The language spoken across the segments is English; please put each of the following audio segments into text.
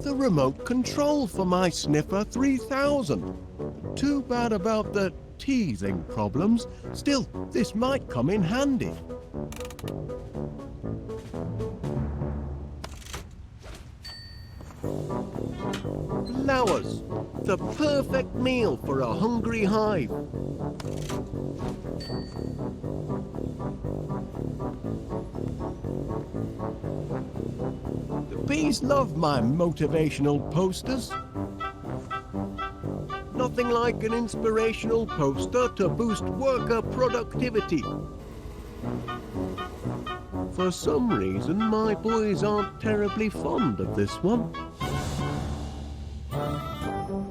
The remote control for my Sniffer 3000. Too bad about the teething problems. Still, this might come in handy. Flowers. The perfect meal for a hungry hive. The bees love my motivational posters. Nothing like an inspirational poster to boost worker productivity. For some reason, my boys aren't terribly fond of this one.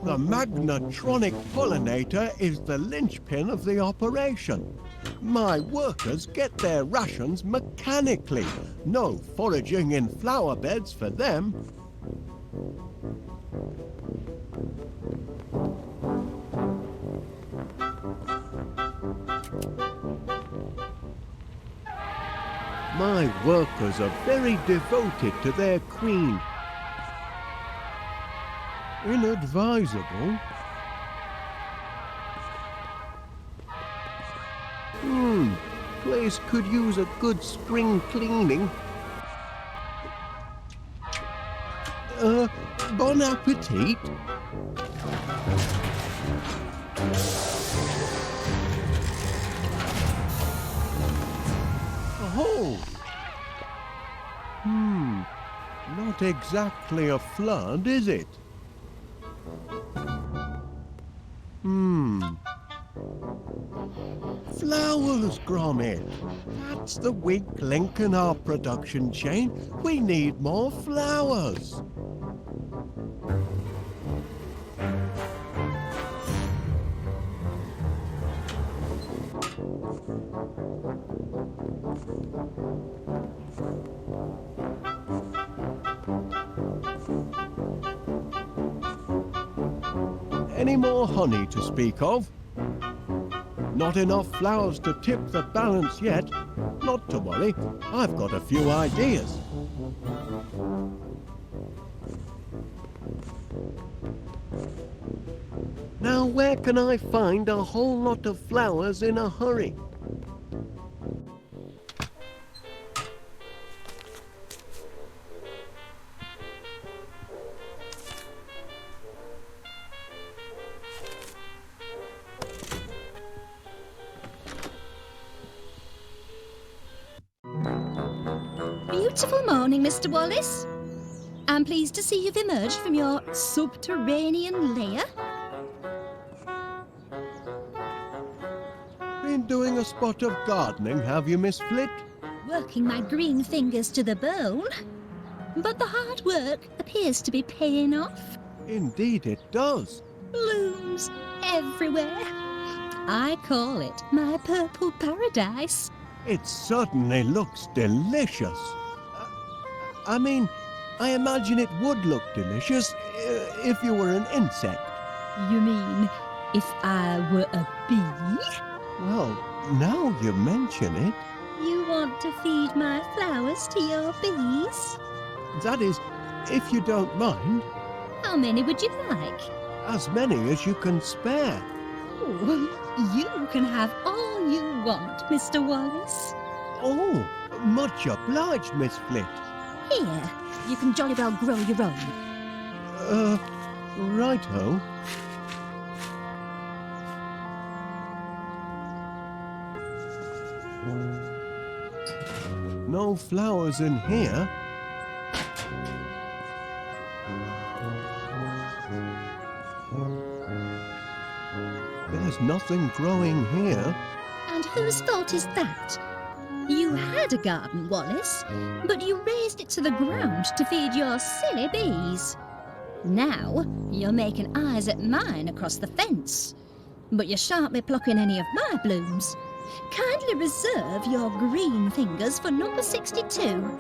The magnetronic pollinator is the linchpin of the operation. My workers get their rations mechanically. No foraging in flower beds for them. My workers are very devoted to their queen. Inadvisable. Place could use a good spring cleaning. Bon appetit. Oh! Not exactly a flood, is it? Flowers, Gromit. That's the weak link in our production chain. We need more flowers. Any more honey to speak of? Not enough flowers to tip the balance yet. Not to worry, I've got a few ideas. Now where can I find a whole lot of flowers in a hurry? Beautiful morning, Mr. Wallace. I'm pleased to see you've emerged from your subterranean lair. Been doing a spot of gardening, have you, Miss Flit? Working my green fingers to the bone. But the hard work appears to be paying off. Indeed it does. Blooms everywhere. I call it my purple paradise. It certainly looks delicious. I mean, I imagine it would look delicious if you were an insect. You mean if I were a bee? Well, now you mention it. You want to feed my flowers to your bees? That is, if you don't mind. How many would you like? As many as you can spare. Oh, you can have all you want, Mr. Wallace. Oh, much obliged, Miss Flit. Here, you can jolly well grow your own. Righto. No flowers in here. There's there's nothing growing here. And whose fault is that? You had a garden, Wallace, but you raised it to the ground to feed your silly bees. Now you're making eyes at mine across the fence, but you shan't be plucking any of my blooms. Kindly reserve your green fingers for number 62.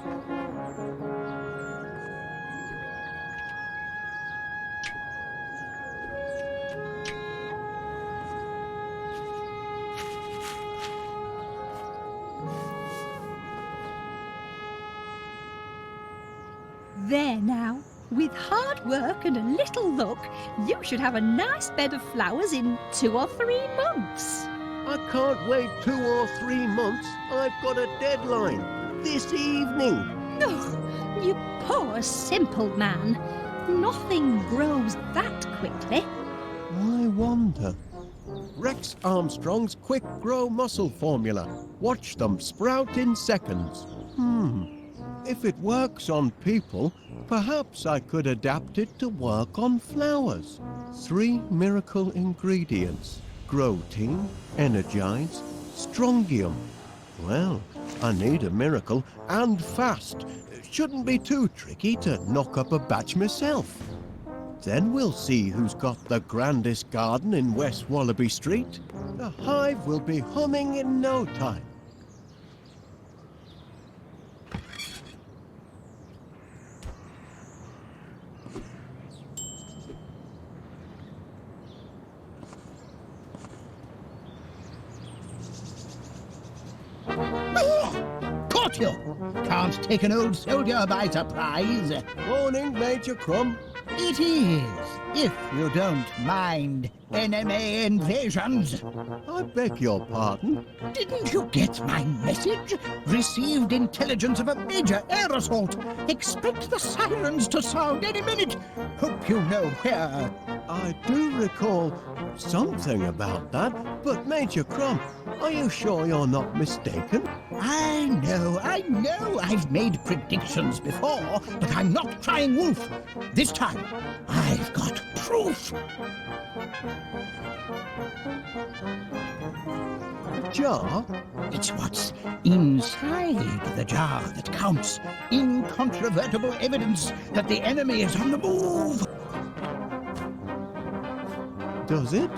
There now. With hard work and a little luck, you should have a nice bed of flowers in 2 or 3 months. I can't wait 2 or 3 months. I've got a deadline. This evening. Oh, you poor simple man. Nothing grows that quickly. I wonder. Rex Armstrong's Quick Grow Muscle Formula. Watch them sprout in seconds. If it works on people, perhaps I could adapt it to work on flowers. 3 miracle ingredients. Grow-team, Energize, Strongium. Well, I need a miracle, and fast. Shouldn't be too tricky to knock up a batch myself. Then we'll see who's got the grandest garden in West Wallaby Street. The hive will be humming in no time. Caught you! Can't take an old soldier by surprise. Morning, Major Crumb. It is, if you don't mind enemy invasions. I beg your pardon. Didn't you get my message? Received intelligence of a major air assault. Expect the sirens to sound any minute. Hope you know where. I do recall something about that, but Major Crumb, are you sure you're not mistaken? I know. I've made predictions before, but I'm not crying wolf. This time, I've got proof. A jar? It's what's inside the jar that counts. Incontrovertible evidence that the enemy is on the move. Does it?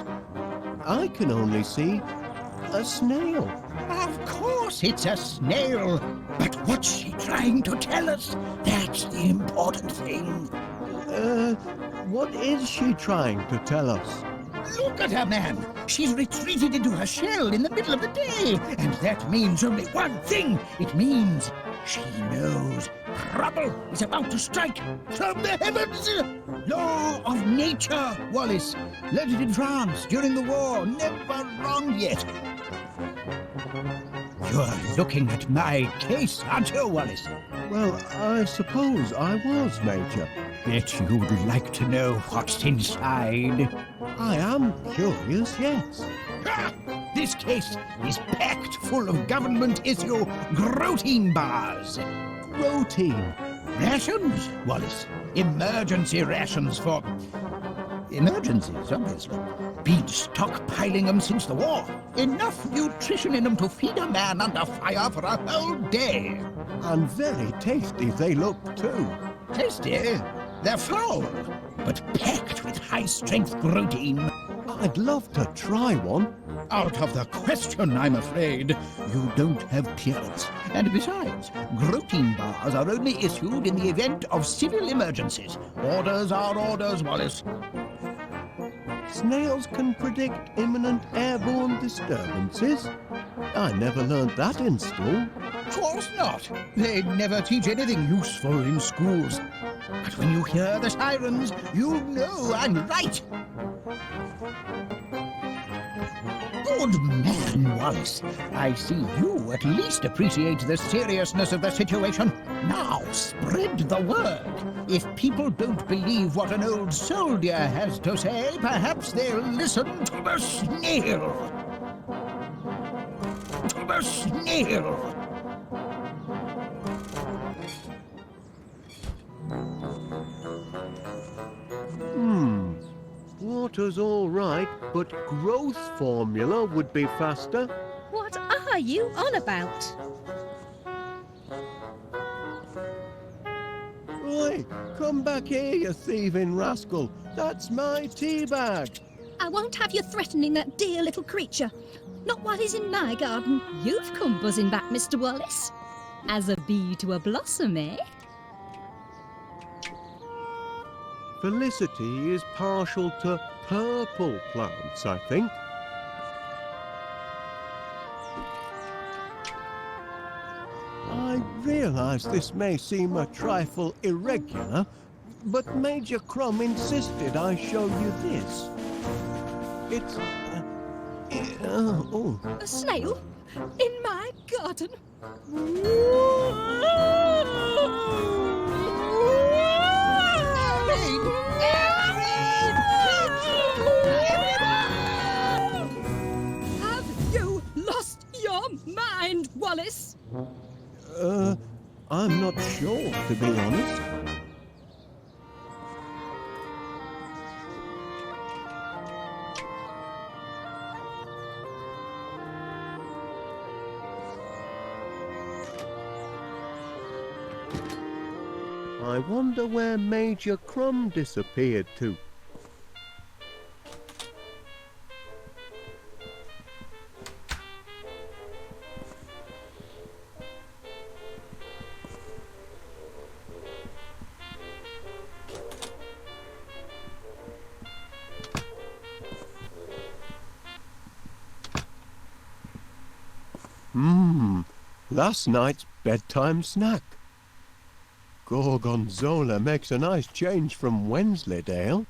I can only see a snail. Of course it's a snail. But what's she trying to tell us? That's the important thing. What is she trying to tell us? Look at her, man. She's retreated into her shell in the middle of the day. And that means only one thing. It means she knows trouble is about to strike from the heavens. Law of nature, Wallace. Learned it in France during the war. Never wrong yet. You're looking at my case, aren't you, Wallace? Well, I suppose I was, Major. Bet you'd like to know what's inside. I am curious, yes. Ha! This case is packed full of government-issue protein bars. Protein. Rations, Wallace. Emergency rations for... emergencies, obviously. Been stockpiling them since the war. Enough nutrition in them to feed a man under fire for a whole day. And very tasty they look, too. Tasty? They're foul, but packed with high-strength protein. I'd love to try one. Out of the question, I'm afraid. You don't have clearance. And besides, protein bars are only issued in the event of civil emergencies. Orders are orders, Wallace. Snails can predict imminent airborne disturbances. I never learned that in school. Of course not. They never teach anything useful in schools. But when you hear the sirens, you know I'm right. Good man, Wallace. I see you at least appreciate the seriousness of the situation. Now, spread the word. If people don't believe what an old soldier has to say, perhaps they'll listen to the snail. To the snail. Water's all right, but growth formula would be faster. What are you on about? Oi, come back here, you thieving rascal. That's my tea bag. I won't have you threatening that dear little creature. Not while he's in my garden. You've come buzzing back, Mr. Wallace. As a bee to a blossom, eh? Felicity is partial to purple plants, I think. I realise this may seem a trifle irregular, but Major Crumb insisted I show you this. It's... oh. A snail? In my garden? Have you lost your mind, Wallace? I'm not sure, to be honest. I wonder where Major Crumb disappeared to. Last night's bedtime snack. Gorgonzola makes a nice change from Wensleydale.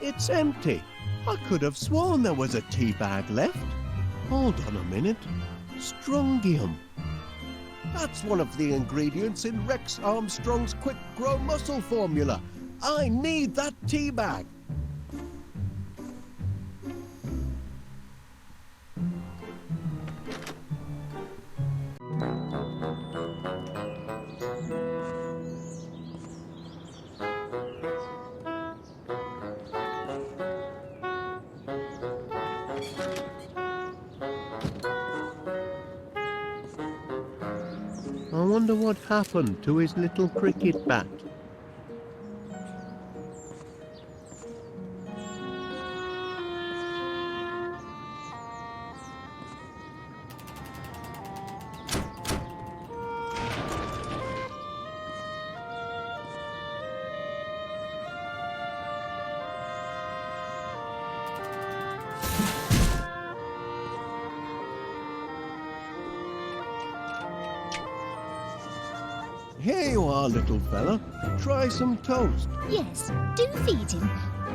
It's empty. I could have sworn there was a tea bag left. Hold on a minute. Strongium. That's one of the ingredients in Rex Armstrong's Quick Grow Muscle formula. I need that tea bag. I wonder what happened to his little cricket bat. Here you are, little fella. Try some toast. Yes, do feed him.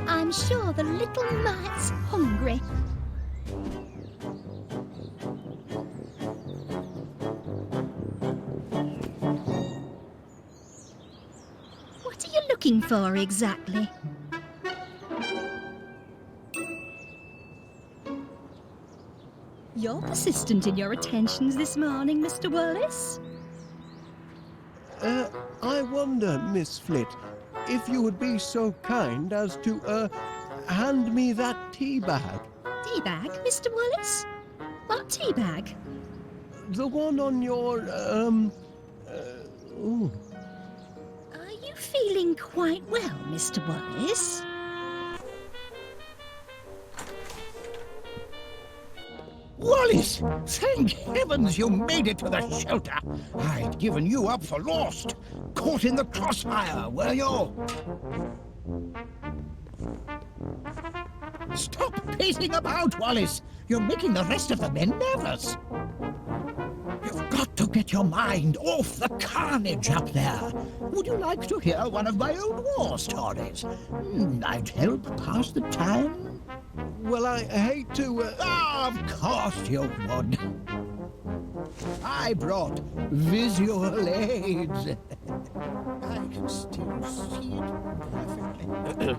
I'm sure the little mite's hungry. What are you looking for exactly? You're persistent in your attentions this morning, Mr. Wallace. I wonder, Miss Flit, if you would be so kind as to, hand me that tea bag. Tea bag, Mr. Wallace? What tea bag? The one on your, ooh. Are you feeling quite well, Mr. Wallace? Wallace! Thank heavens you made it to the shelter! I'd given you up for lost. Caught in the crossfire, were you? Stop pacing about, Wallace! You're making the rest of the men nervous. You've got to get your mind off the carnage up there. Would you like to hear one of my old war stories? I'd help pass the time. Well, I hate to, Of course you would. I brought visual aids. I can still see it perfectly.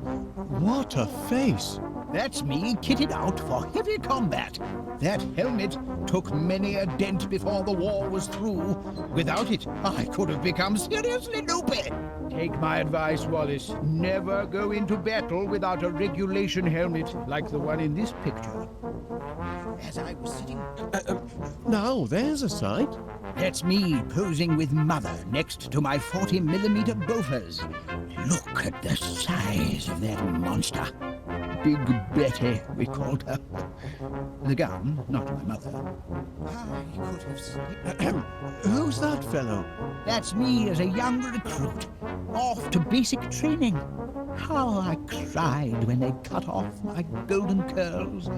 What a face! That's me kitted out for heavy combat. That helmet took many a dent before the war was through. Without it, I could have become seriously loopy. Take my advice, Wallace. Never go into battle without a regulation helmet like the one in this picture. As I was sitting... Now there's a sight. That's me posing with Mother next to my 40mm Bofors. Look at the size of that monster. Big Betty, we called her. The gun, not my mother. I could have slipped. Who's that fellow? That's me as a young recruit, off to basic training. How I cried when they cut off my golden curls.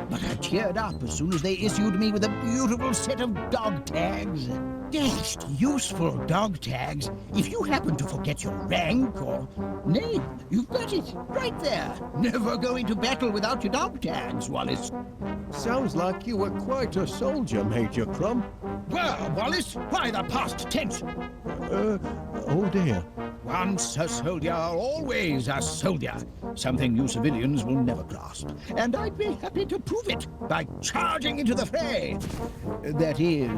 But I cheered up as soon as they issued me with a beautiful set of dog tags. Dashed useful dog tags if you happen to forget your rank or name. You've got it, right there. Never go into battle without your dog tags, Wallace. Sounds like you were quite a soldier, Major Crumb. Well, Wallace, why the past tense? Oh dear. Once a soldier, always a soldier. Something you civilians will never grasp. And I'd be happy to prove it by charging into the fray. That is,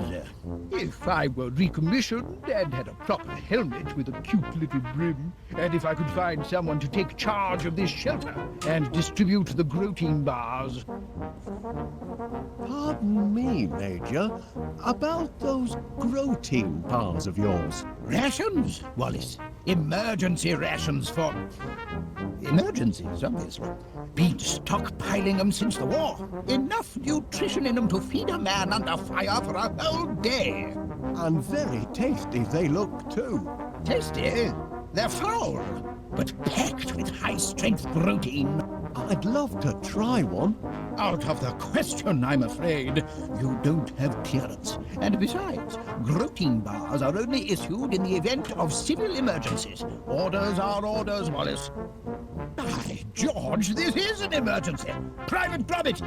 if I were recommissioned and had a proper helmet with a cute little brim, and if I could find someone to take charge of this shelter and distribute the protein bars. Pardon me, Major. About those protein bars of yours. Rations, Wallace. Emergency rations for... emergencies, obviously. Been stockpiling them since the war. Enough nutrition in them to feed a man under fire for a whole day. And very tasty they look, too. Tasty? They're foul, but packed with high-strength protein. I'd love to try one. Out of the question, I'm afraid. You don't have clearance. And besides, protein bars are only issued in the event of civil emergencies. Orders are orders, Wallace. By George, this is an emergency. Private Gromit!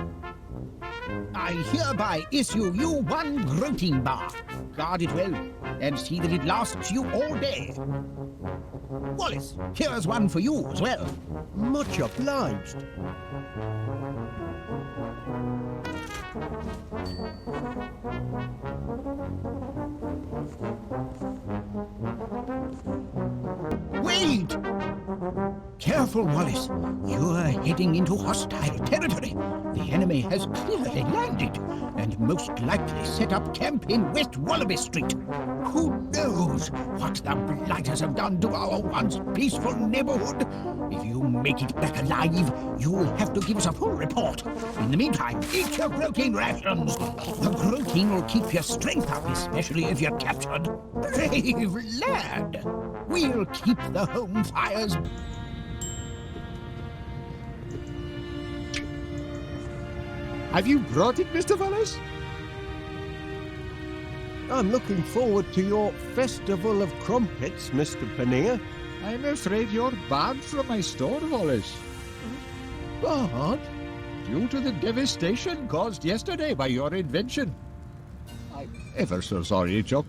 I hereby issue you one protein bar. Guard it well, and see that it lasts you all day. Wallace, here's one for you as well. Much obliged. Wait! Careful, Wallace. You're heading into hostile territory. The enemy has clearly landed, and most likely set up camp in West Wallaby Street. Who knows what the Blighters have done to our once peaceful neighborhood? If you make it back alive, you'll have to give us a full report. In the meantime, eat your protein rations. The protein will keep your strength up, especially if you're captured. Brave lad! We'll keep the home fires. Have you brought it, Mr. Wallace? I'm looking forward to your Festival of Crumpets, Mr. Panea. I'm afraid you're barred from my store, Wallace. Barred? Due to the devastation caused yesterday by your invention. I'm ever so sorry, Chuck.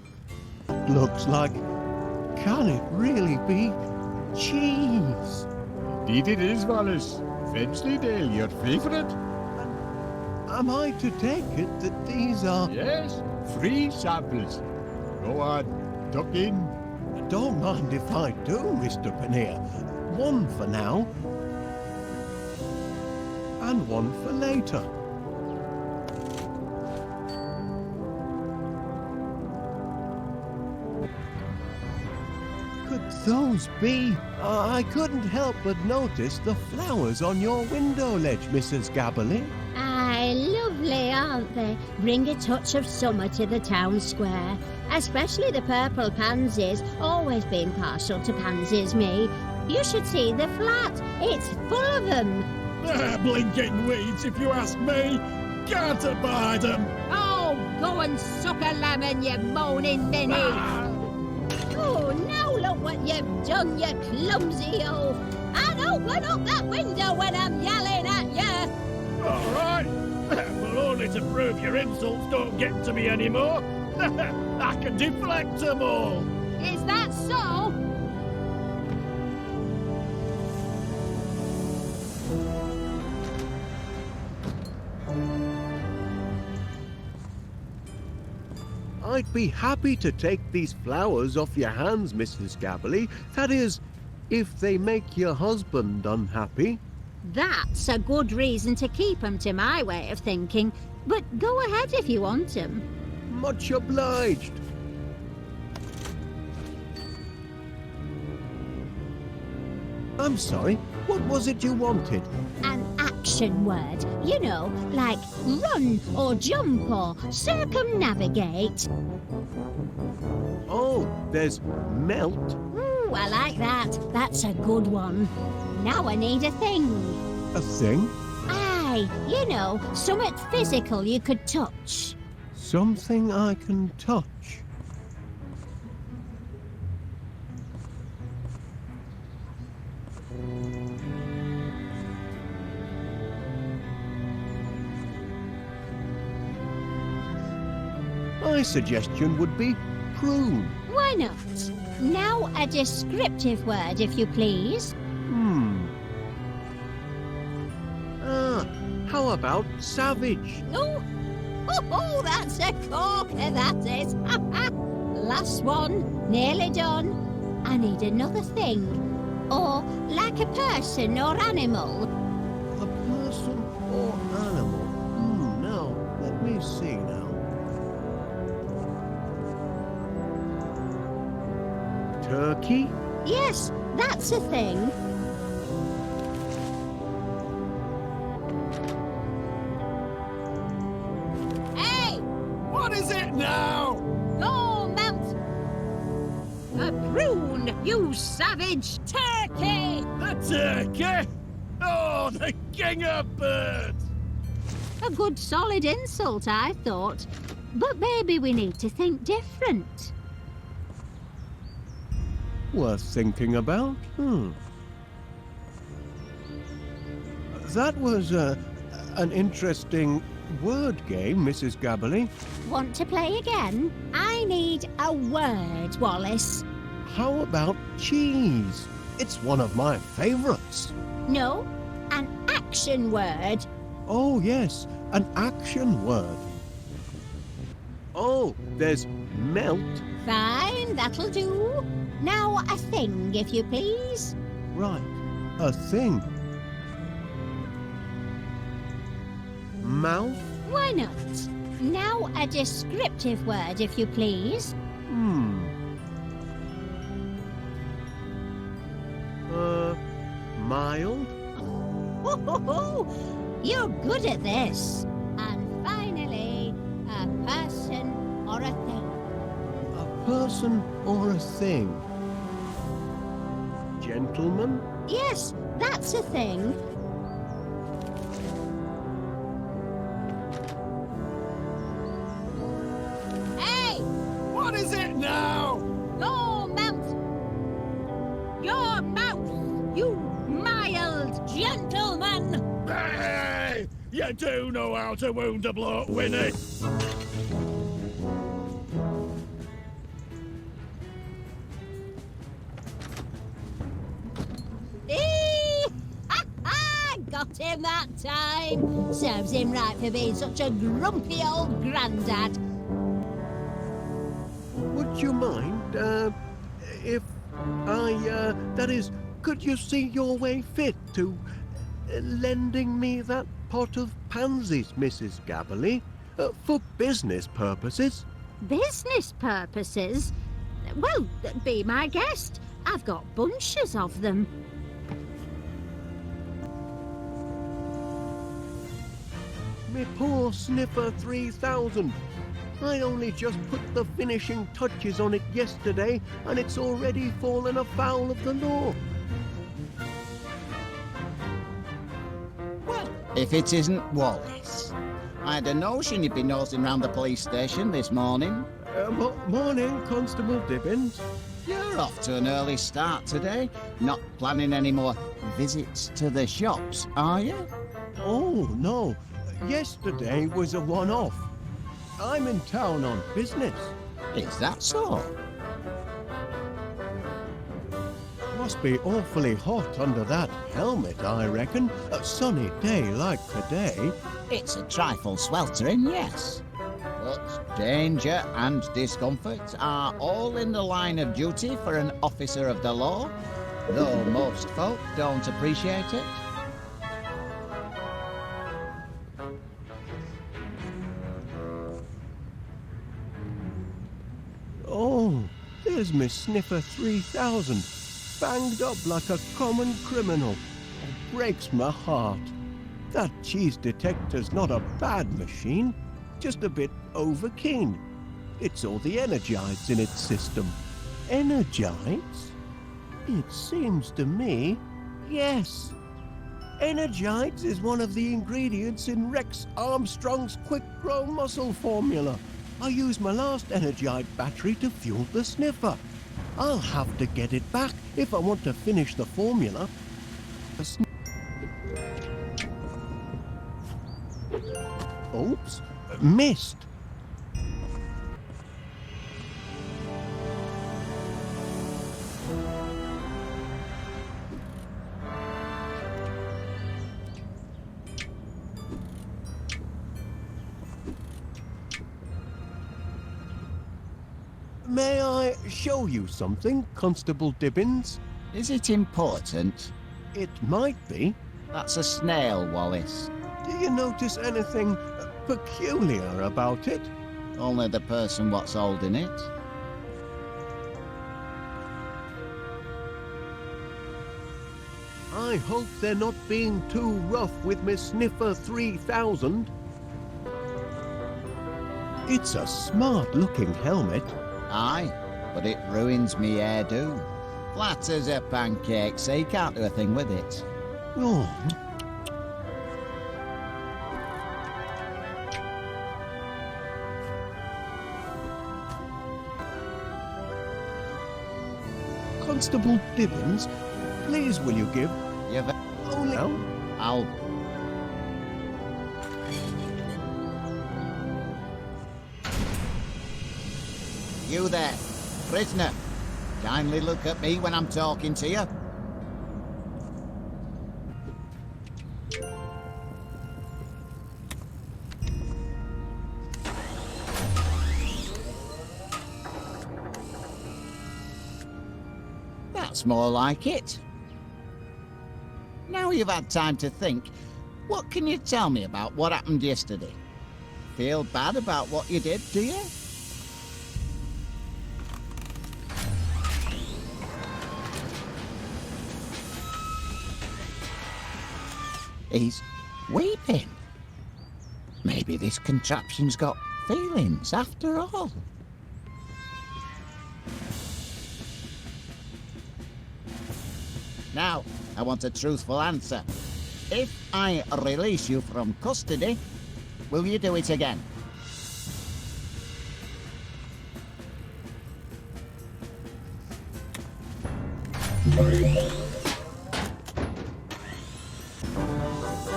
Looks like... Can it really be cheese? Indeed it is, Wallace. Wensleydale, your favourite? Am I to take it that these are... Yes, free samples. Go on, tuck in. Don't mind if I do, Mr. Panea. One for now, and one for later. Could those be? I couldn't help but notice the flowers on your window ledge, Mrs. Gabberly. Aye, lovely, aren't they? Bring a touch of summer to the town square. Especially the purple pansies. Always been partial to pansies, me. You should see the flat. It's full of them. Blinking weeds, if you ask me. Can't abide them. Oh, go and suck a lemon, you moaning ninny. Oh, now look what you've done, you clumsy oaf. And open up that window when I'm yelling at you. All right. But only to prove your insults don't get to me anymore. I can deflect them all. Is that so? I'd be happy to take these flowers off your hands, Mrs. Gabberly. That is, if they make your husband unhappy. That's a good reason to keep 'em, to my way of thinking. But go ahead if you want 'em. Much obliged. I'm sorry, what was it you wanted? An action word, you know, like run or jump or circumnavigate. Oh, there's melt. Ooh, I like that. That's a good one. Now I need a thing. A thing? Aye, you know, something physical you could touch. Something I can touch. My suggestion would be prune. Why not? Now a descriptive word, if you please. How about savage? Oh, that's a corker, that is. Last one, nearly done. I need another thing. Or like a person or animal. A person or animal? Now, let me see now. Turkey? Yes, that's a thing. Hey! What is it now? Go, Mount! A prune, you savage turkey! The turkey? Oh, the king of birds! A good solid insult, I thought. But maybe we need to think different. Worth thinking about. That was an interesting word game, Mrs. Gabberly. Want to play again? I need a word, Wallace. How about cheese? It's one of my favourites. No, an action word. Oh, yes, an action word. Oh, there's melt. Fine, that'll do. Now a thing, if you please. Right, a thing. Mouth? Why not? Now a descriptive word, if you please. Mild? You're good at this. And finally, a person or a thing. A person or a thing? Gentleman? Yes, that's a thing. Hey! What is it now? Your mouth! Your mouth, you mild gentleman! Hey! You do know how to wound a bloke, Winnie. Got him that time. Serves him right for being such a grumpy old grandad. Would you mind, if I, that is, could you see your way fit to lending me that pot of pansies, Mrs. Gabberly, for business purposes? Business purposes? Well, be my guest. I've got bunches of them. Me poor Sniffer 3000. I only just put the finishing touches on it yesterday, and it's already fallen afoul of the law. Well, if it isn't Wallace. I had a notion you'd be nosing round the police station this morning. Morning, Constable Dibbins. You're off to an early start today. Not planning any more visits to the shops, are you? Oh, no. Yesterday was a one-off. I'm in town on business. Is that so? Must be awfully hot under that helmet, I reckon. A sunny day like today. It's a trifle sweltering, yes. But Danger and discomfort are all in the line of duty for an officer of the law, though most folk don't appreciate it. Oh, there's Miss Sniffer 3000, banged up like a common criminal. It breaks my heart. That cheese detector's not a bad machine, just a bit overkeen. It's all the energites in its system. Energites? It seems to me, yes. Energites is one of the ingredients in Rex Armstrong's Quick Grow Muscle formula. I used my last Energite battery to fuel the sniffer. I'll have to get it back if I want to finish the formula. Oops, missed. May I show you something, Constable Dibbins? Is it important? It might be. That's a snail, Wallace. Do you notice anything peculiar about it? Only the person what's holding it. I hope they're not being too rough with Miss Sniffer 3000. It's a smart-looking helmet. Aye, but it ruins me hairdo. Flat as a pancake, so you can't do a thing with it. Oh, Constable Dibbins, please will you give You've... only... I'll... You there, prisoner. Kindly look at me when I'm talking to you. That's more like it. Now you've had time to think, what can you tell me about what happened yesterday? Feel bad about what you did, do you? He's weeping. Maybe this contraption's got feelings after all. Now, I want a truthful answer. If I release you from custody, will you do it again?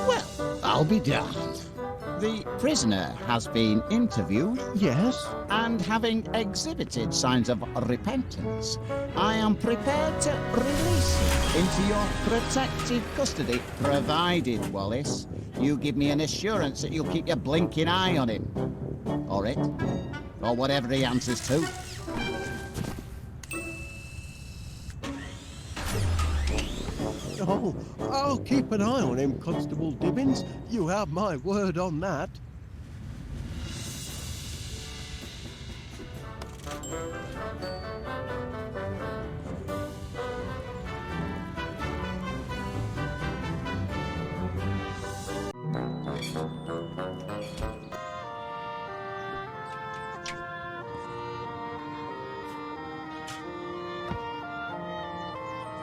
Well, I'll be damned. The prisoner has been interviewed, Yes? and having exhibited signs of repentance, I am prepared to release him into your protective custody, provided, Wallace, you give me an assurance that you'll keep your blinking eye on him. Or it. Or whatever he answers to. Oh, I'll keep an eye on him, Constable Dibbins. You have my word on that.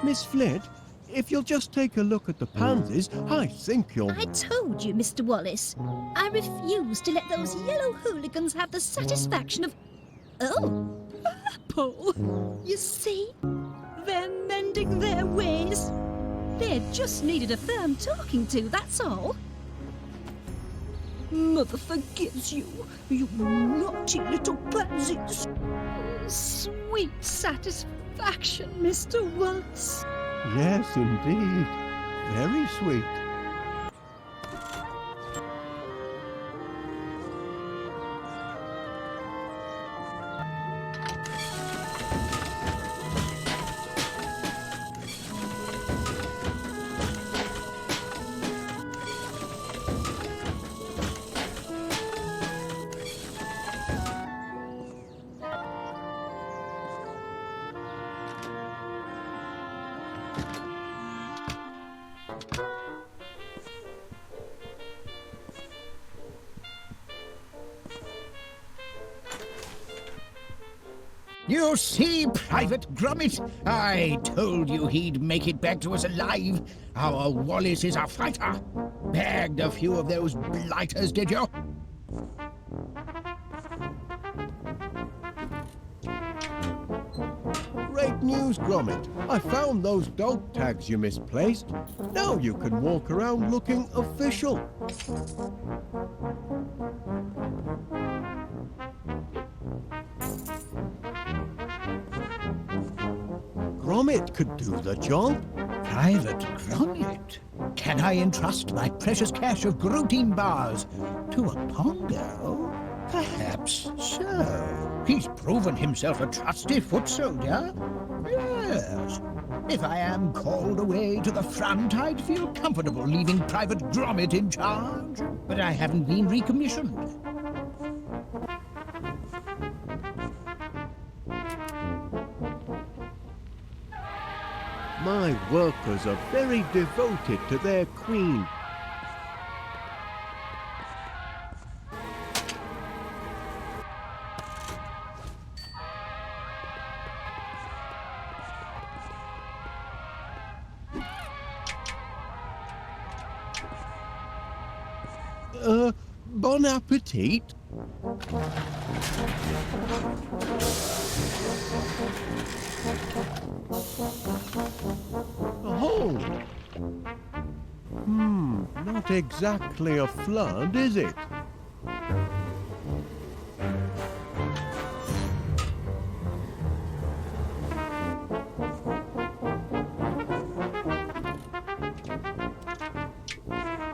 Miss Flint, if you'll just take a look at the pansies, I think you'll... I told you, Mr. Wallace. I refuse to let those yellow hooligans have the satisfaction of... Oh, Paul, you see? they're mending their ways. They just needed a firm talking to, that's all. Mother forgives you, you naughty little pansies. Sweet satisfaction, Mr. Wallace. Yes, indeed. Very sweet. You see, Private Gromit, I told you he'd make it back to us alive. Our Wallace is a fighter. Bagged a few of those blighters, did you? Great news, Gromit. I found those dog tags you misplaced. Now you can walk around looking official. Gromit could do the job. Private Gromit? Can I entrust my precious cache of Gromit bars to a Pongo? Perhaps so. He's proven himself a trusty foot soldier. Yes. If I am called away to the front, I'd feel comfortable leaving Private Gromit in charge. But I haven't been recommissioned. My workers are very devoted to their queen. Bon appetit. Oh. Not exactly a flood, is it?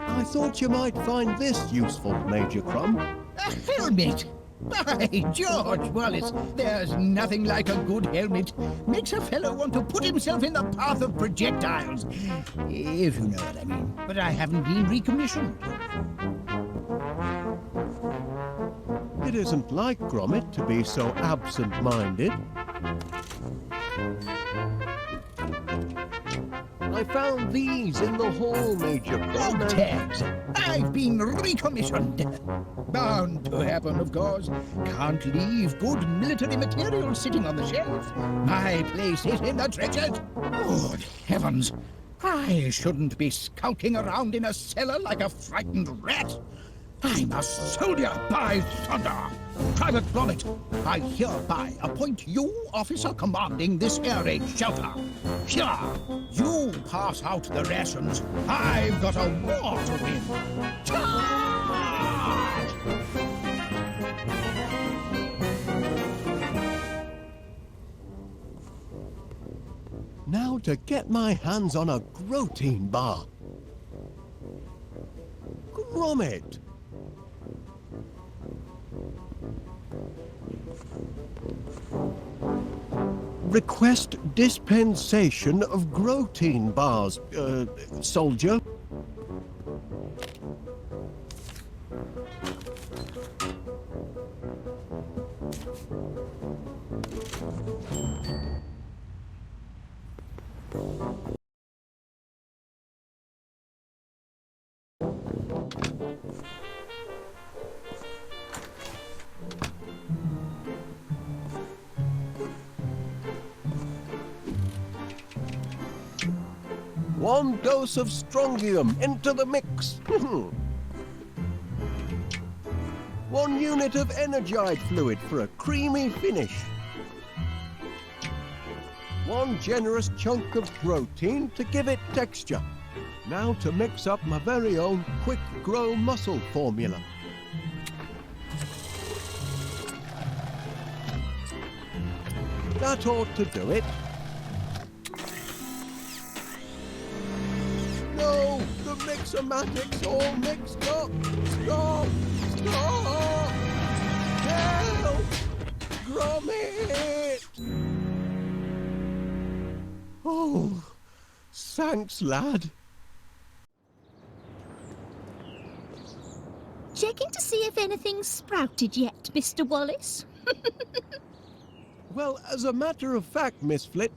I thought you might find this useful, Major Crumb. A helmet! By George, Wallace, there's nothing like a good helmet. Makes a fellow want to put himself in the path of projectiles. If you know what I mean. But I haven't been recommissioned. It isn't like Gromit to be so absent-minded. I found these in the hall, Major Crumb. Dog tags! I've been recommissioned. Bound to happen, of course. Can't leave good military material sitting on the shelf. My place is in the trenches. Good heavens! I shouldn't be skulking around in a cellar like a frightened rat. I'm a soldier, by thunder! Private Gromit, I hereby appoint you officer commanding this air raid shelter. Here, you pass out the rations. I've got a war to win. Charge! Now to get my hands on a Gromit bar. Gromit! Request dispensation of Gromit bars, soldier. One dose of strongium into the mix. 1 unit of energite fluid for a creamy finish. 1 generous chunk of protein to give it texture. Now to mix up my very own quick grow muscle formula. That ought to do it. No, the mixomatic's all mixed up. Stop! Stop! Help! Gromit! Oh, thanks, lad. Checking to see if anything's sprouted yet, Mr. Wallace? Well, as a matter of fact, Miss Flit,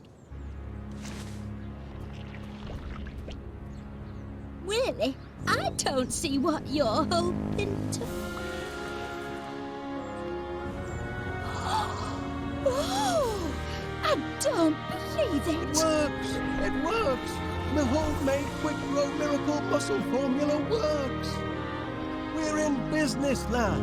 Really? I don't see what you're hoping to... Oh! don't believe It it. works! It works! The homemade Quick Grow Miracle Muscle Formula works! We're in business, lad.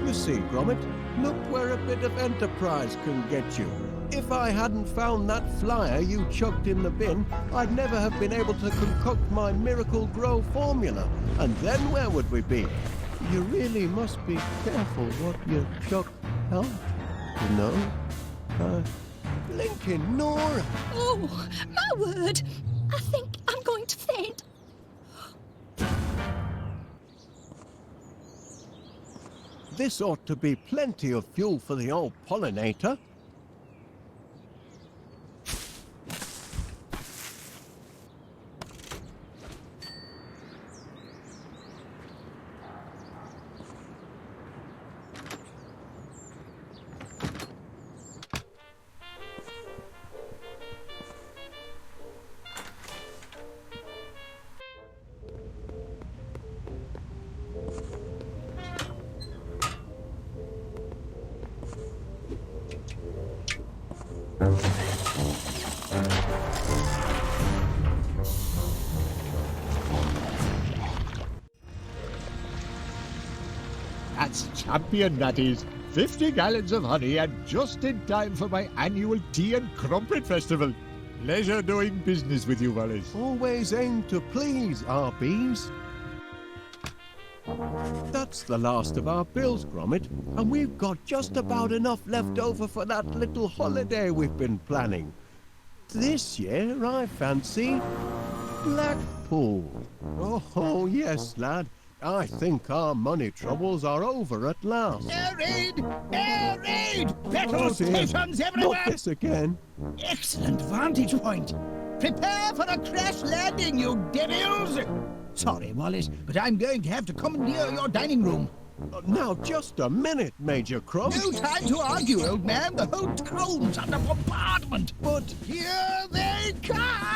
You see, Gromit, look where a bit of enterprise can get you. If I hadn't found that flyer you chucked in the bin, I'd never have been able to concoct my Miracle Grow formula. And then where would we be? You really must be careful what you chuck out, you know? Blinking Nora! Oh, my word. I think I'm going to faint. This ought to be plenty of fuel for the old pollinator. That's champion, that is. 50 gallons of honey and just in time for my annual tea and crumpet festival. Pleasure doing business with you, Wallace. Always aim to please our bees. That's the last of our bills, Gromit, and we've got just about enough left over for that little holiday we've been planning. This year, I fancy Blackpool. Oh, yes, lad. I think our money troubles are over at last. Air raid! Air raid! Petrol Oh, dear. stations everywhere! Not this again. Excellent vantage point. Prepare for a crash landing, you devils! Sorry, Wallace, but I'm going to have to commandeer your dining room. Now, just a minute, Major Crumb. No time to argue, old man. The whole town's under bombardment. But Here they come!